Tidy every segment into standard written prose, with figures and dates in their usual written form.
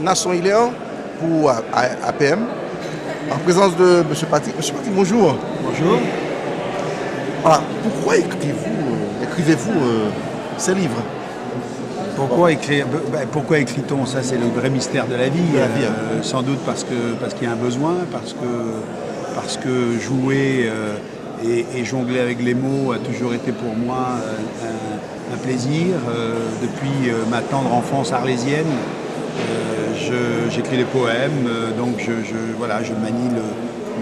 Nasson Iléan pour APM, en présence de M. Patrick. M. Patrick, bonjour. Bonjour. Voilà. Pourquoi écrivez-vous ces livres? Pourquoi écrit-on? Ça, c'est le vrai mystère de la vie. Sans doute parce qu'il y a un besoin, parce que jouer et jongler avec les mots a toujours été pour moi un plaisir. Depuis ma tendre enfance arlésienne, j'écris des poèmes, donc je manie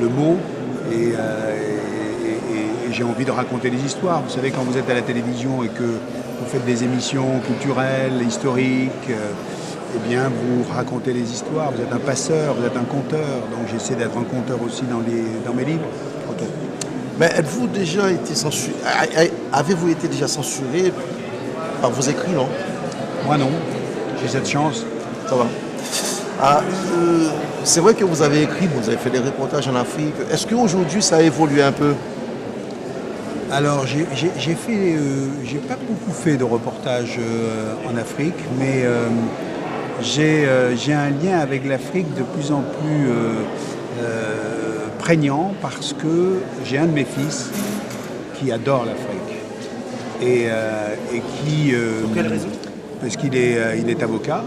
le mot et j'ai envie de raconter des histoires. Vous savez, quand vous êtes à la télévision et que vous faites des émissions culturelles, historiques, eh bien vous racontez les histoires, vous êtes un passeur, vous êtes un conteur, donc j'essaie d'être un conteur aussi dans mes livres. Okay. Mais êtes-vous déjà été censuré? Avez-vous été déjà censuré par vos écrits, non? Moi non, j'ai cette chance. Ça va. C'est vrai que vous avez écrit, vous avez fait des reportages en Afrique. Est-ce qu'aujourd'hui ça a évolué un peu? Alors j'ai pas beaucoup fait de reportages en Afrique, mais j'ai un lien avec l'Afrique de plus en plus prégnant parce que j'ai un de mes fils qui adore l'Afrique et qui pour quelle raison? Parce qu'il est avocat.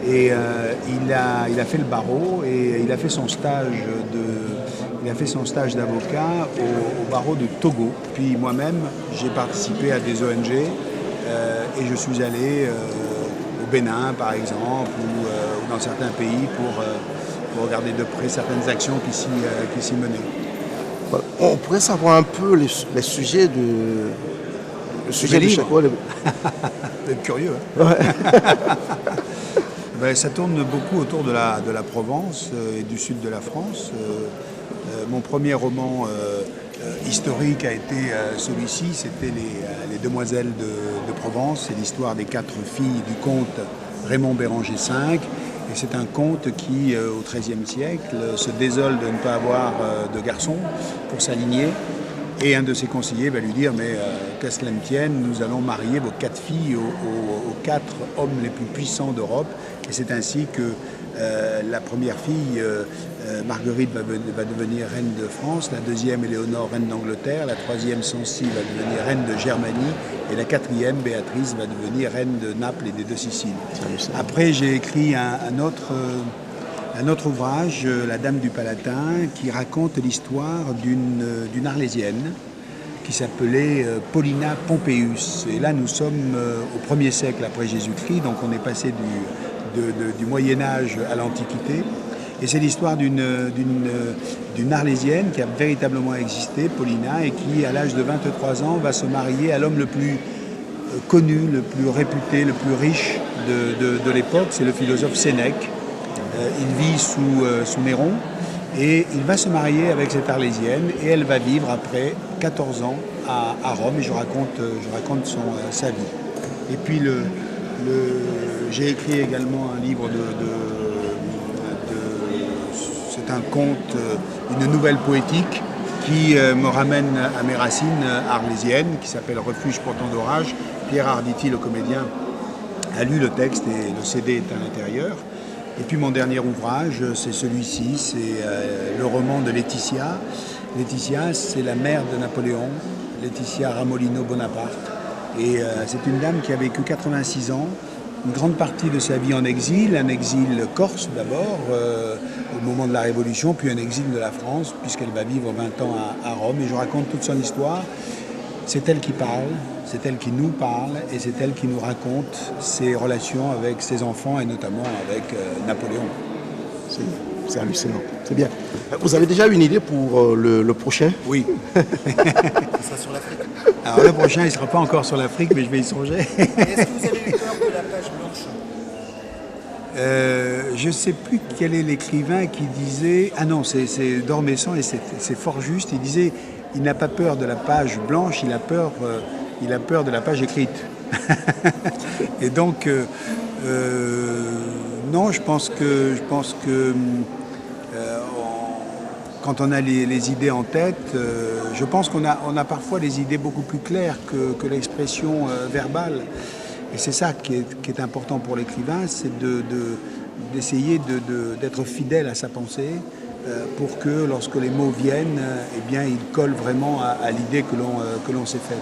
Et il a fait le barreau et il a fait son stage d'avocat au barreau de Togo. Puis moi-même, j'ai participé à des ONG et je suis allé au Bénin, par exemple, ou dans certains pays pour regarder de près certaines actions qui s'y menaient. On pourrait savoir un peu les sujets de chaque fois. Vous êtes curieux, hein? Ouais. Ça tourne beaucoup autour de la Provence et du sud de la France. Mon premier roman historique a été celui-ci, c'était les Demoiselles de Provence. C'est l'histoire des 4 filles du comte Raymond Béranger V. Et c'est un comte qui, au XIIIe siècle, se désole de ne pas avoir de garçon pour s'aligner. Et un de ses conseillers va lui dire « Mais qu'à cela ne tienne, nous allons marier vos 4 filles aux 4 hommes les plus puissants d'Europe. » Et c'est ainsi que la première fille, Marguerite, va devenir reine de France, la deuxième, Éléonore, reine d'Angleterre, la troisième, Sancy, va devenir reine de Germanie, et la quatrième, Béatrice, va devenir reine de Naples et des 2 Siciles. Après, j'ai écrit un autre ouvrage, La Dame du Palatin, qui raconte l'histoire d'une Arlésienne qui s'appelait Paulina Pompeius. Et là, nous sommes au 1er siècle après Jésus-Christ, donc on est passé du Moyen-Âge à l'Antiquité. Et c'est l'histoire d'une Arlésienne qui a véritablement existé, Paulina, et qui, à l'âge de 23 ans, va se marier à l'homme le plus connu, le plus réputé, le plus riche de l'époque, c'est le philosophe Sénèque. Il vit sous Néron et il va se marier avec cette Arlésienne et elle va vivre après 14 ans à Rome et je raconte sa vie. Et puis j'ai écrit également un livre c'est un conte, une nouvelle poétique qui me ramène à mes racines arlésiennes qui s'appelle Refuge pour tant d'orage. Pierre Arditi, le comédien, a lu le texte et le CD est à l'intérieur. Et puis mon dernier ouvrage, c'est celui-ci, c'est le roman de Laetitia. Laetitia, c'est la mère de Napoléon, Laetitia Ramolino Bonaparte. Et c'est une dame qui a vécu 86 ans, une grande partie de sa vie en exil, un exil corse d'abord, au moment de la Révolution, puis un exil de la France, puisqu'elle va vivre 20 ans à Rome. Et je raconte toute son histoire. C'est elle qui parle, c'est elle qui nous parle et c'est elle qui nous raconte ses relations avec ses enfants et notamment avec Napoléon. C'est hallucinant, c'est bien. Vous avez déjà une idée pour le prochain? Oui. Ça sera sur l'Afrique. Alors le prochain, il ne sera pas encore sur l'Afrique, mais je vais y songer. Est-ce que vous avez eu peur de la page blanche? Je ne sais plus quel est l'écrivain qui disait... Ah non, c'est D'Ormesson et c'est fort juste. Il disait... Il n'a pas peur de la page blanche, il a peur de la page écrite. Et donc, non, je pense que Quand on a les idées en tête, je pense qu'on a parfois des idées beaucoup plus claires que l'expression verbale. Et c'est ça qui est important pour l'écrivain, c'est d'essayer d'être fidèle à sa pensée pour que lorsque les mots viennent, eh bien, ils collent vraiment à l'idée que l'on s'est faite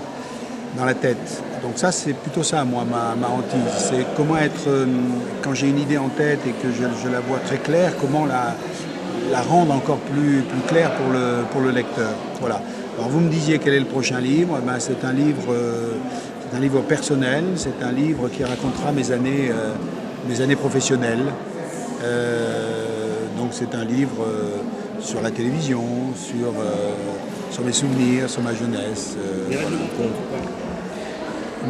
dans la tête. Donc ça, c'est plutôt ça, moi, ma hantise. C'est comment être, quand j'ai une idée en tête et que je la vois très claire, comment la rendre encore plus claire pour le lecteur. Voilà. Alors vous me disiez quel est le prochain livre. Ben, c'est un livre personnel, c'est un livre qui racontera mes années professionnelles. Donc c'est un livre sur la télévision, sur mes souvenirs, sur ma jeunesse. Voilà.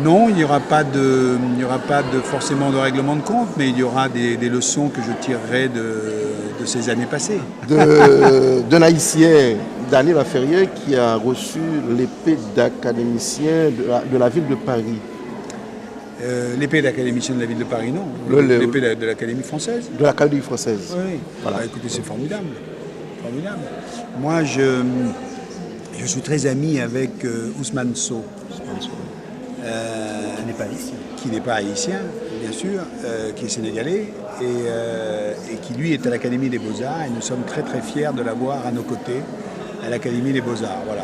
Non, il n'y aura pas forcément de règlement de compte, mais il y aura des leçons que je tirerai de ces années passées. D'un haïtien, Daniel Laferrière, qui a reçu l'épée d'académicien de la ville de Paris. L'épée d'académicien de la ville de Paris, non. L'épée de l'Académie française. De l'Académie française. Oui. Voilà. Bah, écoutez, c'est formidable. Formidable. Moi, je suis très ami avec Ousmane Sow. Qui n'est pas haïtien, bien sûr, qui est sénégalais et qui lui est à l'Académie des Beaux-Arts et nous sommes très très fiers de l'avoir à nos côtés à l'Académie des Beaux-Arts. Voilà.